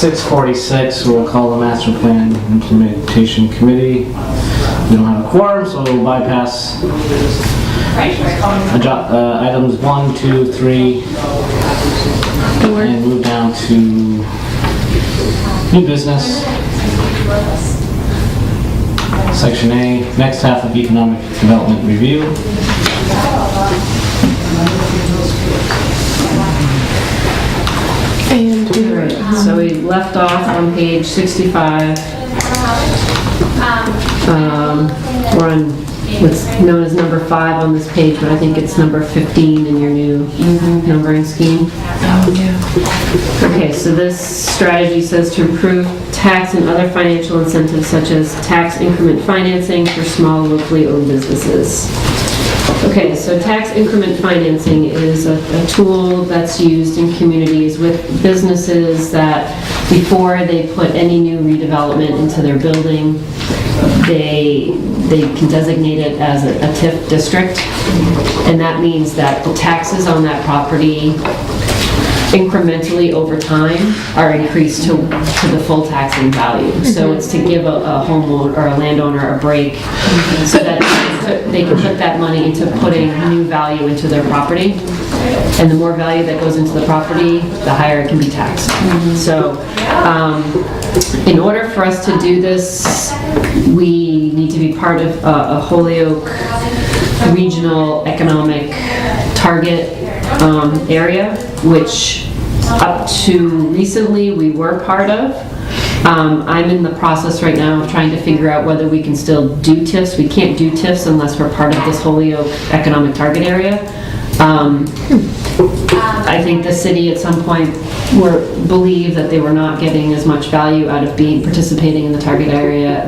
6:46, we'll call the Master Plan Implementation Committee. We don't have a quorum, so we'll bypass items 1, 2, 3, and move down to new business. Section A, next half of economic development review. Alright, so we left off on page 65. We're on what's known as number 5 on this page, but I think it's number 15 in your new numbering scheme. Okay, so this strategy says to improve tax and other financial incentives such as tax increment financing for small locally owned businesses. Okay, so tax increment financing is a tool that's used in communities with businesses that before they put any new redevelopment into their building, they can designate it as a TIF district, and that means that the taxes on that property incrementally over time are increased to the full taxing value. So it's to give a homeowner or a landowner a break so that they can put that money into putting new value into their property. And the more value that goes into the property, the higher it can be taxed. So in order for us to do this, we need to be part of a Holyoke regional economic target area, which up to recently we were part of. I'm in the process right now of trying to figure out whether we can still do TIFs. We can't do TIFs unless we're part of this Holyoke economic target area. I think the city at some point believed that they were not getting as much value out of participating in the target area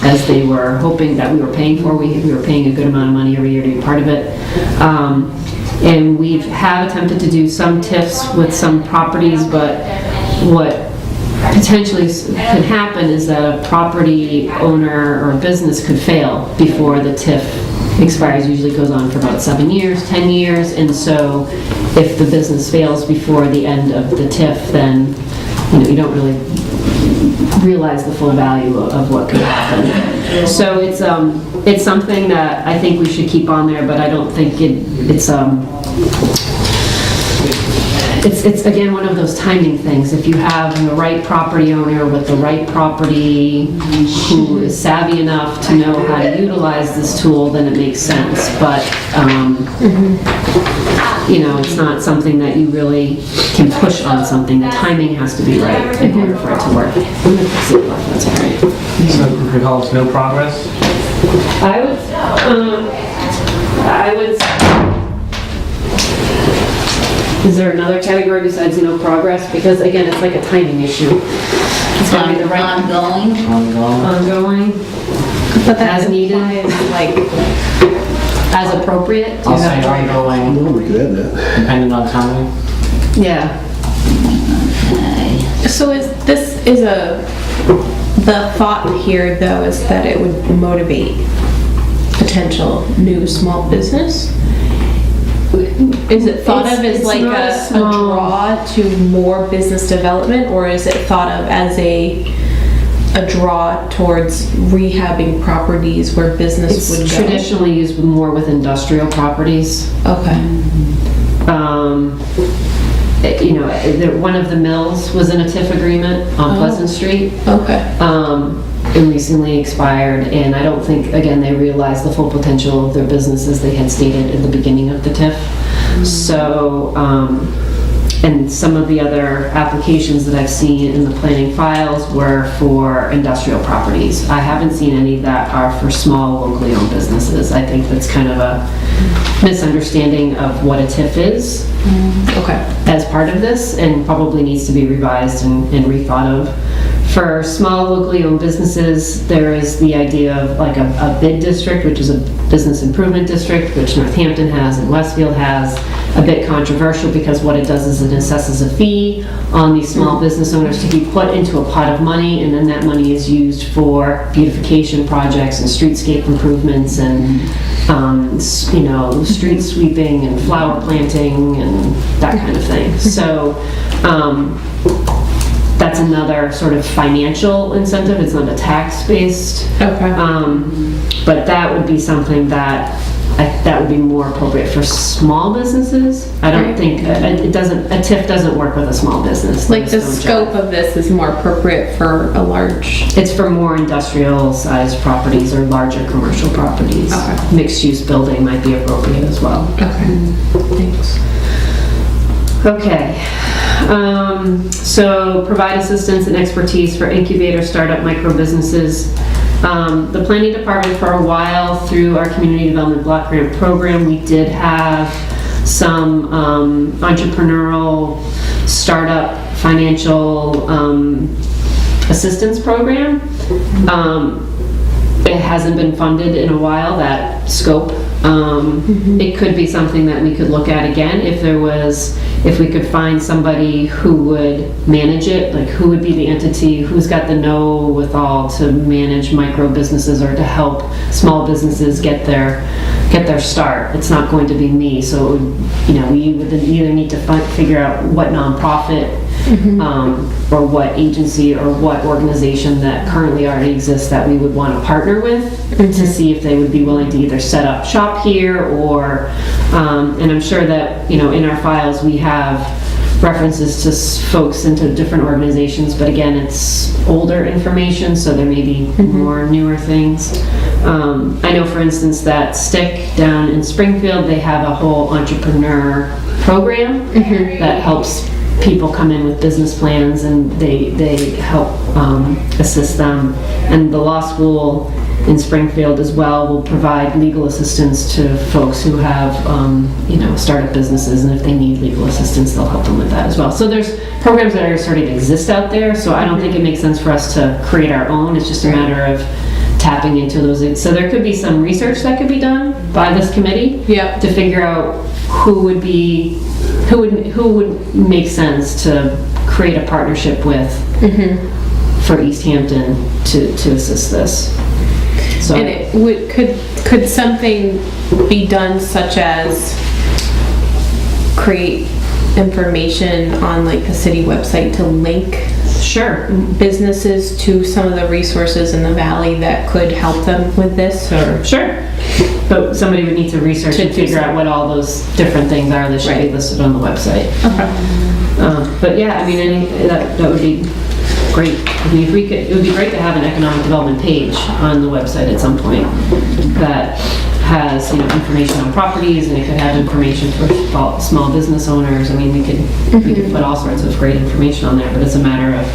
as they were hoping that we were paying for. We were paying a good amount of money every year to be part of it. And we have attempted to do some TIFs with some properties, but what potentially could happen is that a property owner or a business could fail before the TIF expires. Usually goes on for about 7 years, 10 years, and so if the business fails before the end of the TIF, then you don't really realize the full value of what could happen. So it's something that I think we should keep on there, but I don't think it's again one of those timing things. If you have the right property owner with the right property who is savvy enough to know how to utilize this tool, then it makes sense. But it's not something that you really can push on something. The timing has to be right in order for it to work. That's all right. So we call it no progress? I would. Is there another category besides progress? Because again, it's like a timing issue. It's got to be the right ongoing. But as needed, like as appropriate. I'll say ongoing. Well, we could add that. Depending on timing. Yeah. So the thought here though is that it would motivate potential new small business? Is it thought of as like a draw to more business development, or is it thought of as a draw towards rehabbing properties where business would go? It's traditionally used more with industrial properties. Okay. One of the mills was in a TIF agreement on Pleasant Street. Okay. It recently expired, and I don't think, again, they realized the full potential of their business as they had stated in the beginning of the TIF. So, and some of the other applications that I've seen in the planning files were for industrial properties. I haven't seen any that are for small locally owned businesses. I think that's kind of a misunderstanding of what a TIF is. Okay. As part of this, and probably needs to be revised and rethought of. For small locally owned businesses, there is the idea of like a bid district, which is a business improvement district, which Northampton has and Westfield has. A bit controversial because what it does is it assesses a fee on these small business owners to be put into a pot of money, and then that money is used for beautification projects and streetscape improvements and street sweeping and flower planting and that kind of thing. So that's another sort of financial incentive. It's not a tax-based. Okay. But that would be something that that would be more appropriate for small businesses. I don't Right. think a TIF doesn't work with a small business. Like the Those don't scope of this is more appropriate for a large. It's for more industrial-sized properties or larger commercial properties. Okay. Mixed-use building might be appropriate as well. Okay. Thanks. Okay. So provide assistance and expertise for incubator startup micro businesses. The planning department for a while through our community development block grant program, we did have some entrepreneurial startup financial assistance program. It hasn't been funded in a while, that scope. It could be something that we could look at again if we could find somebody who would manage it, like who would be the entity, who's got the know-withal to manage micro businesses or to help small businesses get their start. It's not going to be me, so we would either need to figure out what nonprofit or what agency or what organization that currently already exists that we would want to partner with to see if they would be willing to either set up shop here or, and I'm sure that, in our files we have references to folks into different organizations, but again, it's older information, so there may be more newer things. I know, for instance, that Stick down in Springfield, they have a whole entrepreneur program that helps people come in with business plans, and they help assist them. And the law school in Springfield as well will provide legal assistance to folks who have startup businesses, and if they need legal assistance, they'll help them with that as well. So there's programs that are starting to exist out there, so I don't think it makes sense for us to create our own. It's just a matter of tapping into those. So there could be some research that could be done by this committee to figure out who would make sense to create a partnership with for Easthampton to assist this. So, And could something be done such as create information on like the city website to link sure. businesses to some of the resources in the valley that could help them with this, or? Sure. But somebody would need to research and figure out what all those different things are that should be listed on the website. Okay. But yeah, that would be great. If we could, it would be great to have an economic development page on the website at some point that has, information on properties, and it could have information for small business owners. We could put all sorts of great information on there, but it's a matter of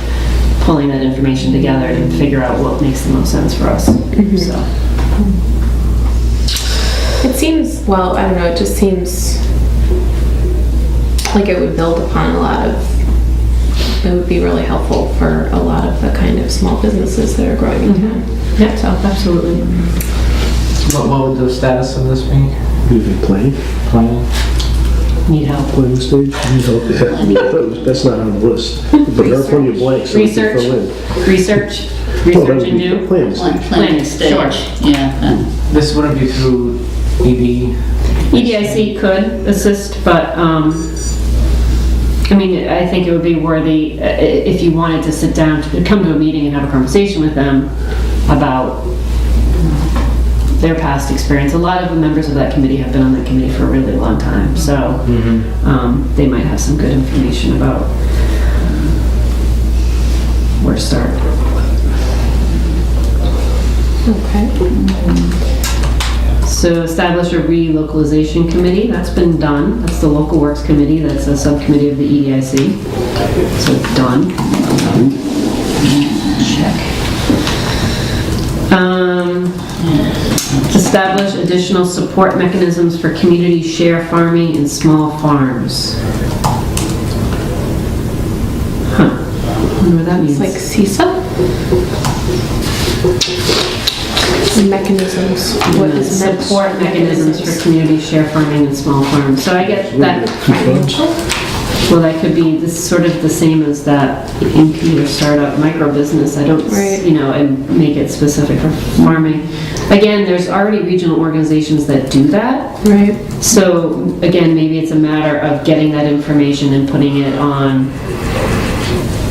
pulling that information together and figure out what makes the most sense for us. So. It seems, well, I don't know, it just seems like it would build upon it would be really helpful for a lot of the kind of small businesses that are growing in town. Yeah, so absolutely. What would the status of this be? Maybe planning Need help. stage. Need help. Yeah. I mean, that's not on the list. But there are plenty of blanks that we can fill in. Research and new. Planning stage. Planning stage, yeah. This wouldn't be through ED? EDIC could assist, but I think it would be worthy if you wanted to sit down, come to a meeting and have a conversation with them about their past experience. A lot of the members of that committee have been on that committee for a really long time, so they might have some good information about where to start. Okay. So establish a relocalization committee. That's been done. That's the local works committee. That's a subcommittee of the EDIC. So it's done. Check. Establish additional support mechanisms for community share farming and small farms. I wonder what that means. It's like CISA? Mechanisms. What is support mechanisms for community share farming and small farms? So I get that. Well, that could be sort of the same as that incubator startup micro business. I don't, and make it specific for farming. Again, there's already regional organizations that do that. Right. So again, maybe it's a matter of getting that information and putting it on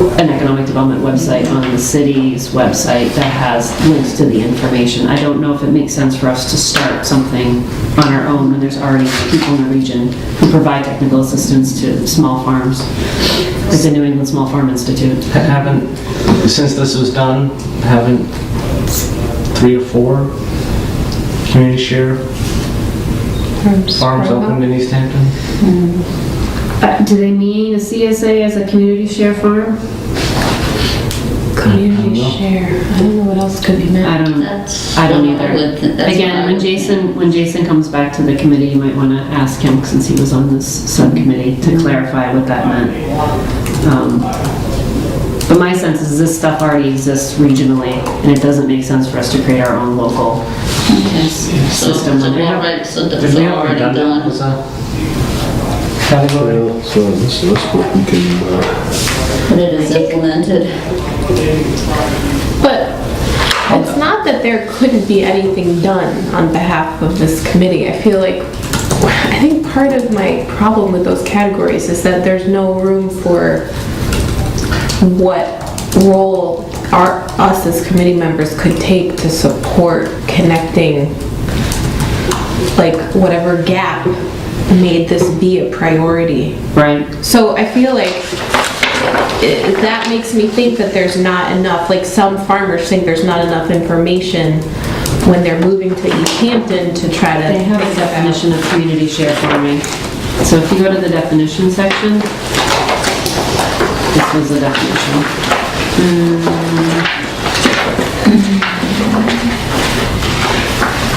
an economic development website on the city's website that has links to the information. I don't know if it makes sense for us to start something on our own when there's already people in the region who provide technical assistance to small farms, like the New England Small Farm Institute. Haven't, since this was done, haven't 3 or 4 community share farms opened in Easthampton? Do they mean a CSA as a community share farm? Community share, I don't know what else could be meant. I don't either. Again, when Jason comes back to the committee, you might want to ask him, since he was on this subcommittee, to clarify what that meant. But my sense is this stuff already exists regionally, and it doesn't make sense for us to create our own local system. So they're already, so Did we they're have already redundant done. as a category? Well, so this what we can, But it is implemented. But it's not that there couldn't be anything done on behalf of this committee. I think part of my problem with those categories is that there's no room for what role us as committee members could take to support connecting, like, whatever gap made this be a priority. Right. So I feel like that makes me think that there's not enough, like some farmers think there's not enough information when they're moving to Easthampton to try to They have a think about. definition of community share farming. So if you go to the definition section, this was the definition.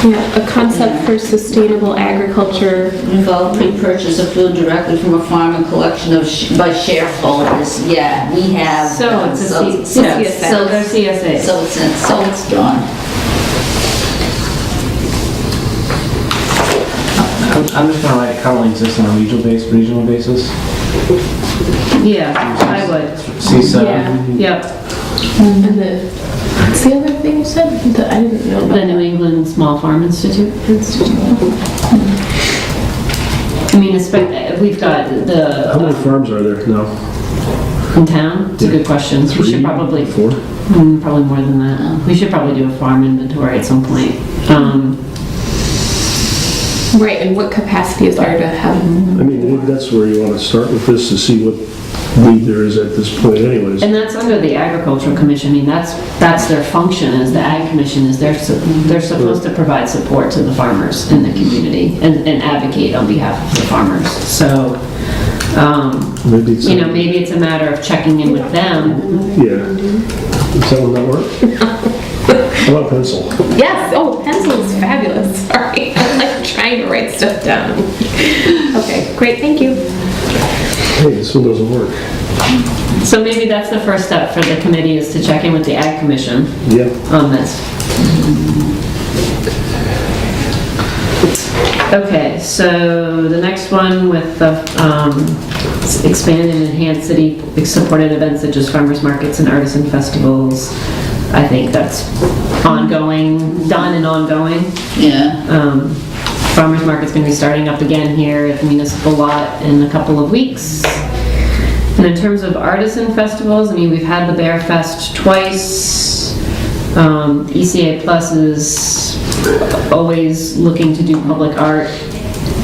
Yeah, a concept for sustainable agriculture. Involving purchase of food directly from a farm and collection of by shareholders. Yeah, we have. So it's a so CSA. So they're CSAs. so it's done. I'm just gonna write it currently exists on a regional basis. Yeah, I would. C7. Yep. And what's the other thing you said? I didn't know about The New England Small Farm Institute. I mean, we've got how many the, farms are there now? in town, it's a good question. We should probably, 4? probably more than that. We should probably do a farm inventory at some point. Right, and what capacity is there to have? I mean, maybe that's where you want to start with this, to see what need there is at this point anyways. And that's under the Agricultural Commission. I mean, that's their function, is the Ag Commission is they're supposed to provide support to the farmers in the community and advocate on behalf of the farmers. So, Maybe it's, maybe it's a matter of checking in with them. yeah. Does that one not work? How about pencil? Yes, oh, pencil is fabulous, sorry. I'm like trying to write stuff down. Okay, great, thank you. Hey, this one doesn't work. So maybe that's the first step for the committee, is to check in with the Ag Commission Yeah. on this. Okay, so the next one with the expand and enhance city-supported events such as farmers markets and artisan festivals. I think that's ongoing, done and ongoing. Yeah. Farmers market's going to be starting up again here at the municipal lot in a couple of weeks. And in terms of artisan festivals, I mean, we've had the Bear Fest twice. ECA Plus is always looking to do public art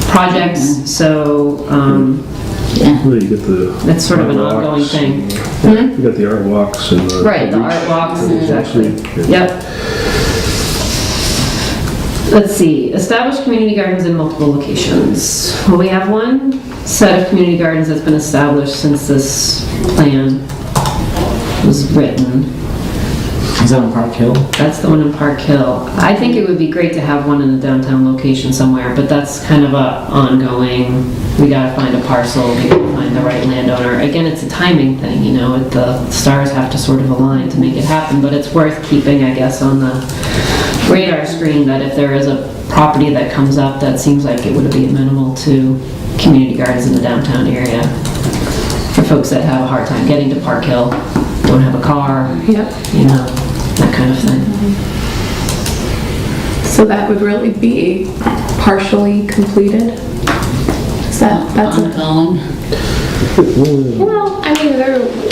projects, so Well, you get the... that's sort of an art ongoing walks thing. and- You got the art walks and the... Right, the art walks, exactly. Yeah. Yep. Let's see, establish community gardens in multiple locations. Well, we have one set of community gardens that's been established since this plan was written. Is that on Park Hill? That's the one in Park Hill. I think it would be great to have one in a downtown location somewhere, but that's kind of a ongoing, we gotta find a parcel, we gotta find the right landowner. Again, it's a timing thing, the stars have to sort of align to make it happen, but it's worth keeping, I guess, on the radar screen, that if there is a property that comes up that seems like it would be amenable to community gardens in the downtown area. For folks that have a hard time getting to Park Hill, don't have a car, Yep. that kind of thing. So that would really be partially completed? That's a... Ongoing. Well, I mean,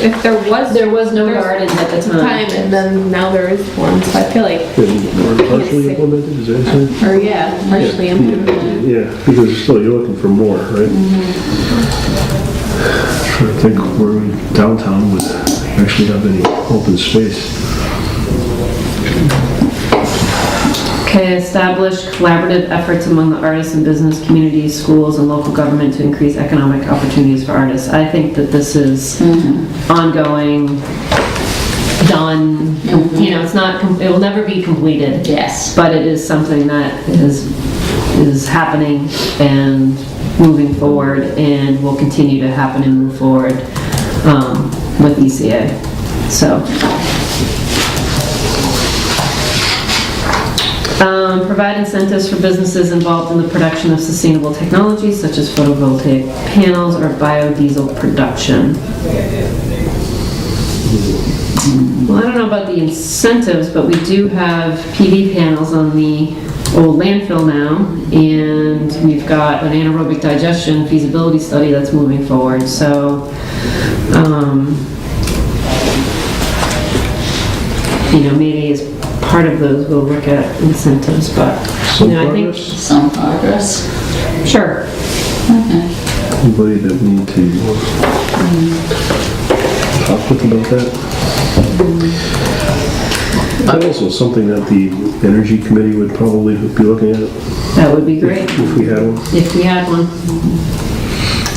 if there was no there's gardens at the time. and then now there is one, so I feel like, And partially implemented, is that what you're saying? or yeah, partially implemented. Yeah, because still you're looking for more, right? Trying to think where we downtown would actually have any open space. Okay, establish collaborative efforts among the artists and business communities, schools, and local government to increase economic opportunities for artists. I think that this is ongoing, done, you know, it's not, it will never be completed. Yes. But it is something that is happening and moving forward and will continue to happen and move forward with ECA. So. Provide incentives for businesses involved in the production of sustainable technologies such as photovoltaic panels or biodiesel production. Well, I don't know about the incentives, but we do have PV panels on the old landfill now, and we've got an anaerobic digestion feasibility study that's moving forward. So, you know, maybe as part of those we'll look at incentives, but you know, I think Some progress. sure. Okay. Anybody that need to talk with about that? That's also something that the Energy Committee would probably be looking at That would be great if we had one. if we had one.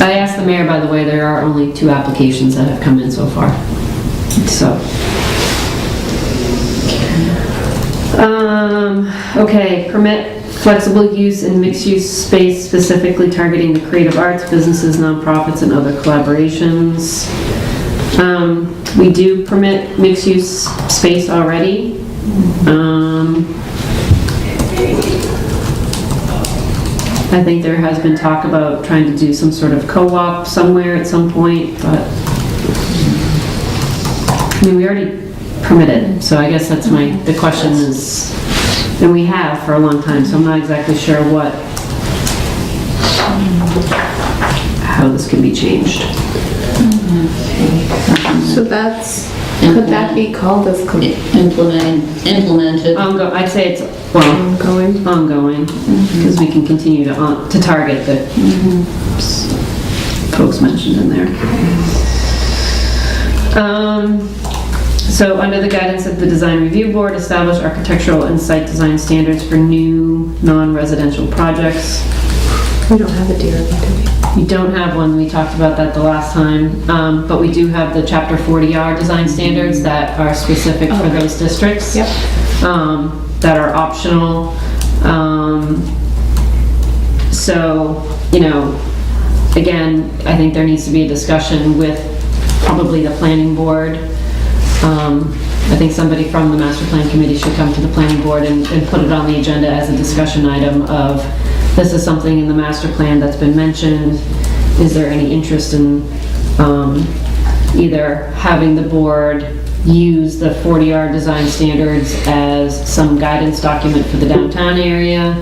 I asked the mayor, by the way, there are only 2 applications that have come in so far. So. Okay, permit flexible use in mixed-use space specifically targeting the creative arts, businesses, nonprofits, and other collaborations. We do permit mixed-use space already. I think there has been talk about trying to do some sort of co-op somewhere at some point, but I mean, we already permitted, so I guess that's the question is, and we have for a long time, so I'm not exactly sure how this can be changed. So could that be called as Implemented. I'd say it's, ongoing, because we can continue to target the folks mentioned in there. So under the guidance of the Design Review Board, establish architectural and site design standards for new non-residential projects. We don't have a DRB, do we? We don't have one, we talked about that the last time, but we do have the Chapter 40R design standards that are specific for those districts. Yep. That are optional. So, you know, again, I think there needs to be a discussion with probably the planning board. I think somebody from the master plan committee should come to the planning board and put it on the agenda as a discussion item of, this is something in the master plan that's been mentioned. Is there any interest in either having the board use the 40R design standards as some guidance document for the downtown area?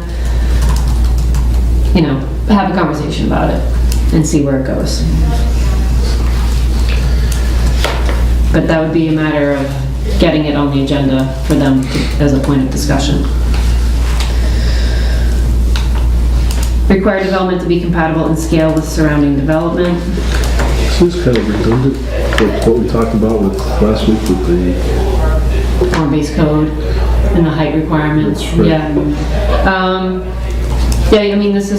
You know, have a conversation about it and see where it goes. But that would be a matter of getting it on the agenda for them as a point of discussion. Require development to be compatible in scale with surrounding development. So it's kind of redundant with what we talked about with last week with the... Form-based code and the height requirements. That's right. Yeah. Yeah, I mean, this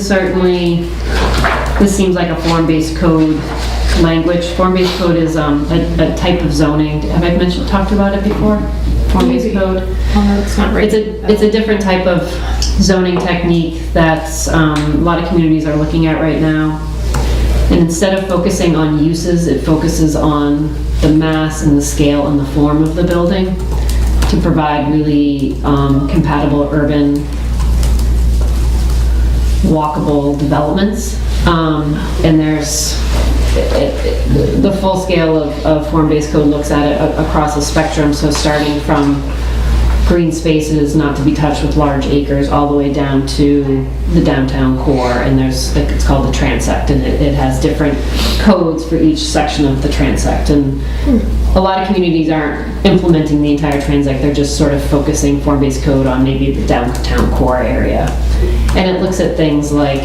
seems like a form-based code language. Form-based code is a type of zoning. Have I talked about it before? Form-based code? It's not right. It's a different type of zoning technique that's a lot of communities are looking at right now. And instead of focusing on uses, it focuses on the mass and the scale and the form of the building to provide really compatible urban walkable developments. And there's the full scale of form-based code looks at it across a spectrum, so starting from green spaces not to be touched with large acres all the way down to the downtown core, and there's, like, it's called the transect, and it has different codes for each section of the transect, and a lot of communities aren't implementing the entire transect, they're just sort of focusing form-based code on maybe the downtown core area. And it looks at things like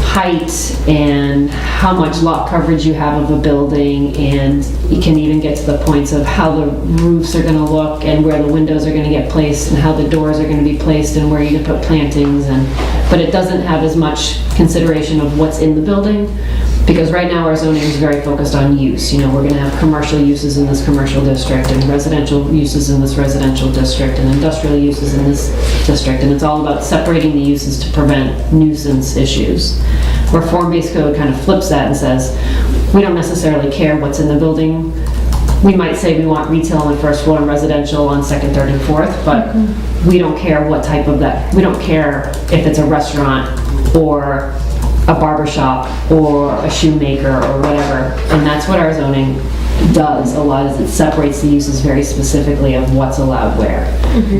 height and how much lot coverage you have of a building, and you can even get to the points of how the roofs are going to look and where the windows are going to get placed and how the doors are going to be placed and where you can put plantings, and but it doesn't have as much consideration of what's in the building, because right now our zoning is very focused on use. You know, we're going to have commercial uses in this commercial district and residential uses in this residential district and industrial uses in this district, and it's all about separating the uses to prevent nuisance issues. Where form-based code kind of flips that and says, we don't necessarily care what's in the building. We might say we want retail on the first floor and residential on second, third, and fourth, but we don't care what type of that. We don't care if it's a restaurant or a barber shop or a shoemaker or whatever. And that's what our zoning does a lot, is it separates the uses very specifically of what's allowed where.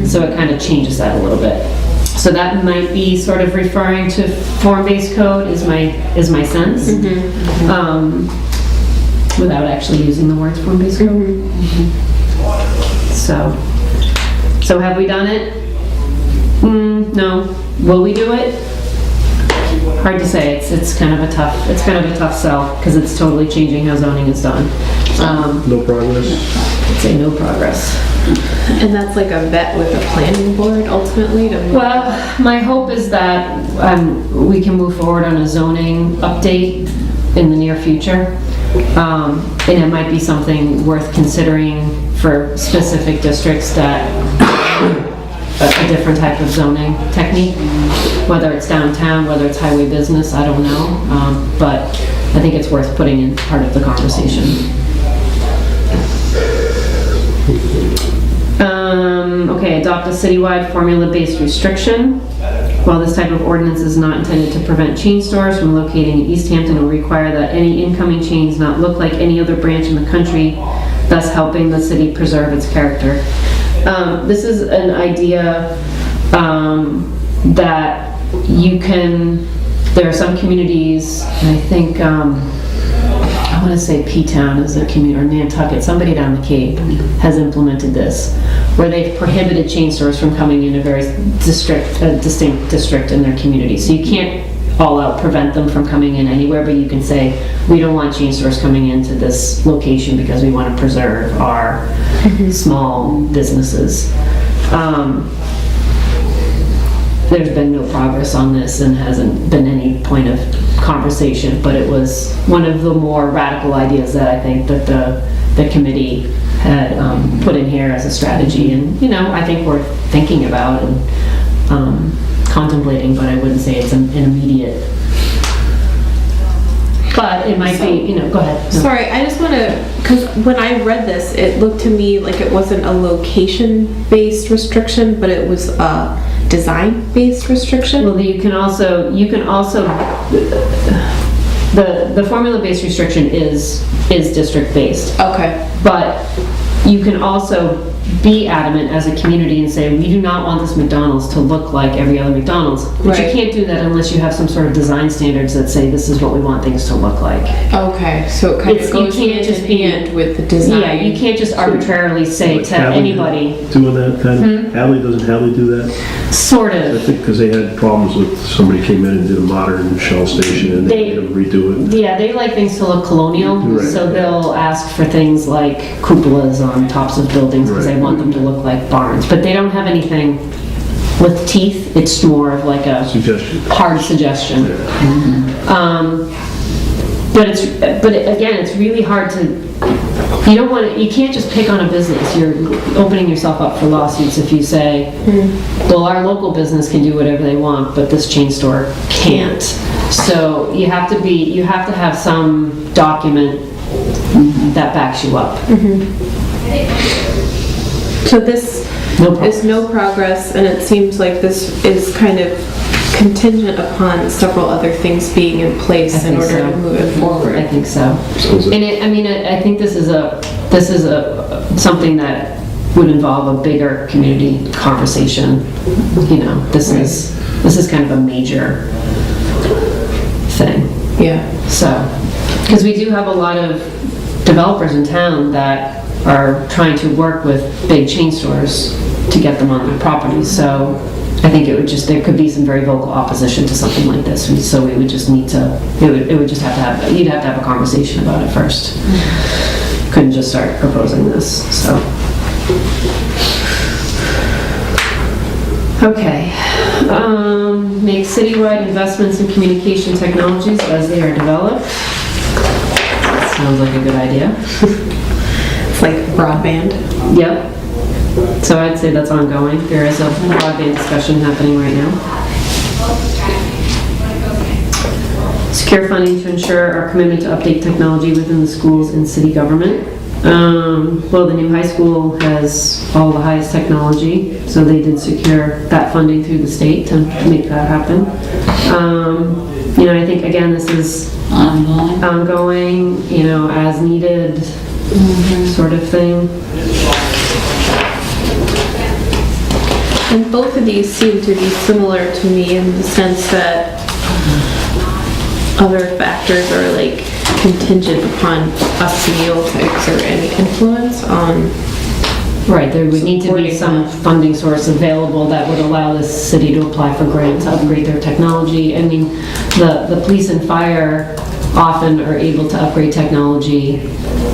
So it kind of changes that a little bit. So that might be sort of referring to form-based code is my sense, without actually using the words form-based code. So have we done it? No. Will we do it? Hard to say. It's kind of a tough sell, because it's totally changing how zoning is done. No progress? I'd say no progress. And that's like a vet with a planning board ultimately to... Well, my hope is that we can move forward on a zoning update in the near future. And it might be something worth considering for specific districts that a different type of zoning technique, whether it's downtown, whether it's highway business, I don't know. But I think it's worth putting in part of the conversation. Okay, adopt a citywide formula-based restriction. While this type of ordinance is not intended to prevent chain stores from locating in Easthampton, it will require that any incoming chains not look like any other branch in the country, thus helping the city preserve its character. This is an idea that you can, there are some communities, and I think, I want to say P-Town is a community, or Nantucket, somebody down the Cape has implemented this, where they've prohibited chain stores from coming in a very distinct district in their community. So you can't all out prevent them from coming in anywhere, but you can say, we don't want chain stores coming into this location because we want to preserve our small businesses. There's been no progress on this and hasn't been any point of conversation, but it was one of the more radical ideas that I think that the committee had put in here as a strategy, and I think we're thinking about and contemplating, but I wouldn't say it's an immediate. But it might be, go ahead. No. Sorry, I just want to, because when I read this, it looked to me like it wasn't a location-based restriction, but it was a design-based restriction. Well, you can also the formula-based restriction is district-based. Okay. But you can also be adamant as a community and say, we do not want this McDonald's to look like every other McDonald's. But you can't do that unless you have some sort of design standards that say this is what we want things to look like. Okay, so it kind of goes hand in hand with the design. Yeah, you can't just arbitrarily say to anybody. Doing that kind of, doesn't Hadley do that? Sort I of. think because they had problems with, somebody came in and did a modern Shell station and they made them redo it. Yeah, they like things to look colonial, Right. so they'll ask for things like cupolas on tops of buildings because they want them to look like barns. But they don't have anything with teeth. It's more of like a Suggestion. hard suggestion. But again, it's really hard to. You can't just pick on a business. You're opening yourself up for lawsuits if you say, well, our local business can do whatever they want, but this chain store can't. So you have to have some document that backs you up. So this is no progress, and it seems like this is kind of contingent upon several other things being in place in order to move it forward. I think so. And I think this is something that would involve a bigger community conversation. You know, this is kind of a major thing. Yeah. So, because we do have a lot of developers in town that are trying to work with big chain stores to get them on their properties. So I think it would just, there could be some very vocal opposition to something like this. And so we would just need to, it would just have to have, you'd have to have a conversation about it first. Couldn't just start proposing this, so. Okay. Make citywide investments in communication technologies as they are developed. That sounds like a good idea. It's like broadband. Yep. So I'd say that's ongoing. There is a broadband discussion happening right now. Secure funding to ensure our commitment to update technology within the schools and city government. Well, the new high school has all the highest technology, so they did secure that funding through the state to make that happen. You know, I think again, this is ongoing, you know, as needed sort of thing. And both of these seem to be similar to me in the sense that other factors are like contingent upon us being able to exert any influence on. Right, there would need to be Supporting some that. funding source available that would allow the city to apply for grants to upgrade their technology. I mean, the police and fire often are able to upgrade technology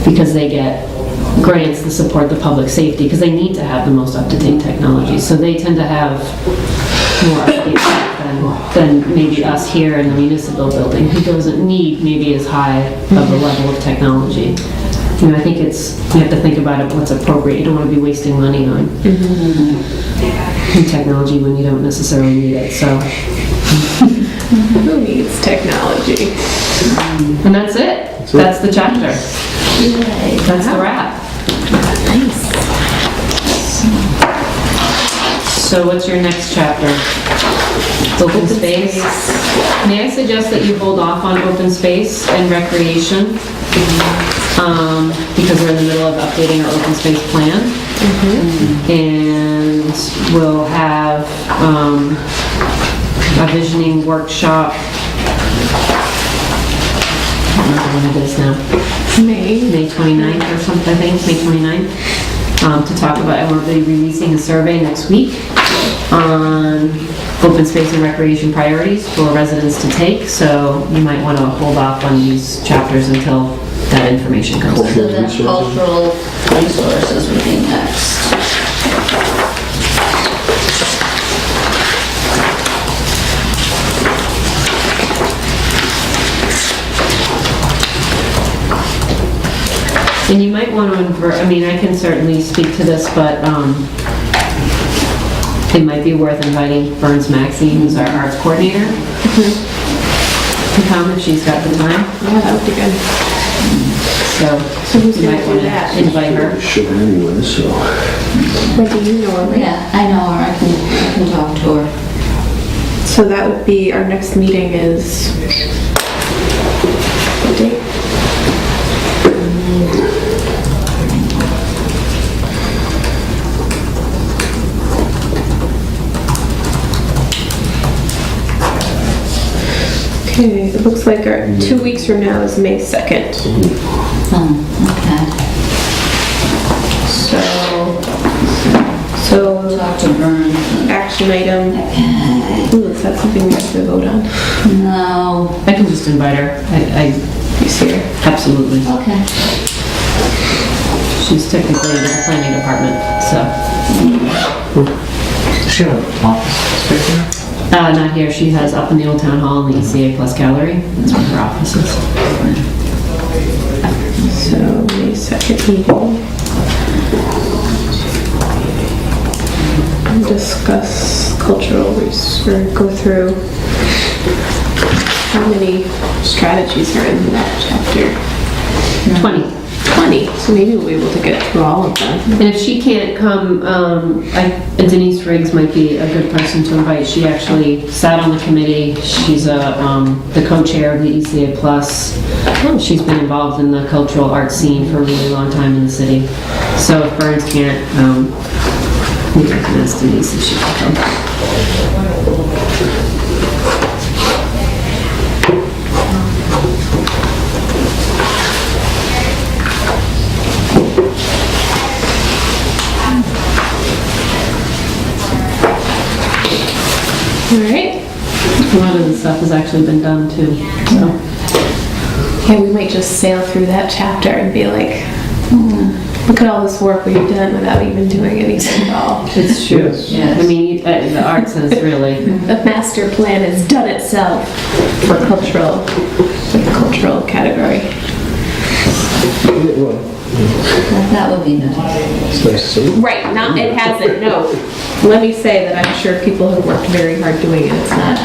because they get grants to support the public safety, because they need to have the most up-to-date technology. So they tend to have more up-to-date than maybe us here in the municipal building, who doesn't need maybe as high of a level of technology. You know, I think it's, you have to think about it, what's appropriate. You don't want to be wasting money on technology when you don't necessarily need it, so. Who needs technology? And that's it. That's the chapter. That's the wrap. Nice. So what's your next chapter? Open space. May I suggest that you hold off on open space and recreation? Because we're in the middle of updating our open space plan. And we'll have a visioning workshop. I don't remember when it is now. May 29th or something, I think, May 29th. To talk about, and we'll be releasing a survey next week on open space and recreation priorities for residents to take, so you might want to hold off on these chapters until that information comes in. So then cultural resources would be next. And you might want to invert, I mean, I can certainly speak to this, but it might be worth inviting Burns Maxey, who's our arts coordinator, to come if she's got the time. Yeah, that would be good. So who's you gonna might do want to that? invite her. Should anyway, so. What do you know, right? Yeah, I know her, I can talk to her. So that would be, our next meeting is, what date? Okay, it looks like our 2 weeks from now is May 2nd. Okay. So Talk to Vern. action item, ooh, is that something we have to vote on? No. I can just invite her. He's here. Absolutely. Okay. She's technically in the planning department, so. Does she have an office space here? Not here. She has up in the old town hall in the ECA Plus gallery. That's where her office is. So May 2nd meeting. And discuss cultural or go through how many strategies are in that chapter. 20. 20, so maybe we'll be able to get through all of them. And if she can't come, Denise Riggs might be a good person to invite. She actually sat on the committee. She's the co-chair of the ECA Plus. She's been involved in the cultural arts scene for a really long time in the city. So if Burns can't, maybe I can ask Denise if she can come. All right. A lot of the stuff has actually been done too, so. Yeah, we might just sail through that chapter and be like, look at all this work we've done without even doing anything at all. It's true. Yes. I mean, the arts is really, The master plan has done itself for the cultural category. Yeah, well, That would be nice. it's nice to see. Right, not, it hasn't, no. Let me say that I'm sure people have worked very hard doing it. It's not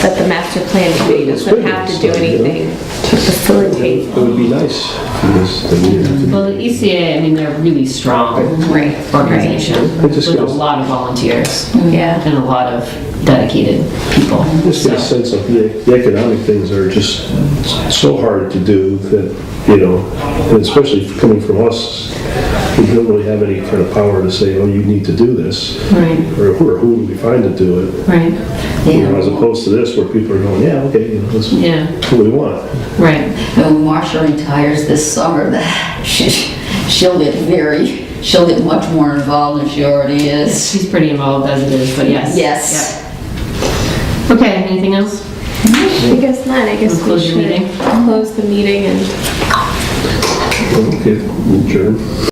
that the master plan committee doesn't have to do anything to facilitate. It would be nice for this, that we didn't have to do. well, the ECA, I mean, they're a really strong Right, organization It just with a goes- lot of volunteers Yeah. and a lot of dedicated people. Just get a So, sense of the economic things are just so hard to do that, you know, and especially coming from us, we don't really have any kind of power to say, oh, you need to do this, Right, or who do we find to do it? right, You know, as opposed to this where people are going, yeah, okay, you know, that's yeah, what we want. right. And when Marcia retires this summer, she'll get much more involved than she already is. She's pretty involved as it is, but yes. Yes. Yep. Okay, anything else? I guess not, I guess we Close your should meeting. close the meeting and Okay, adjourn.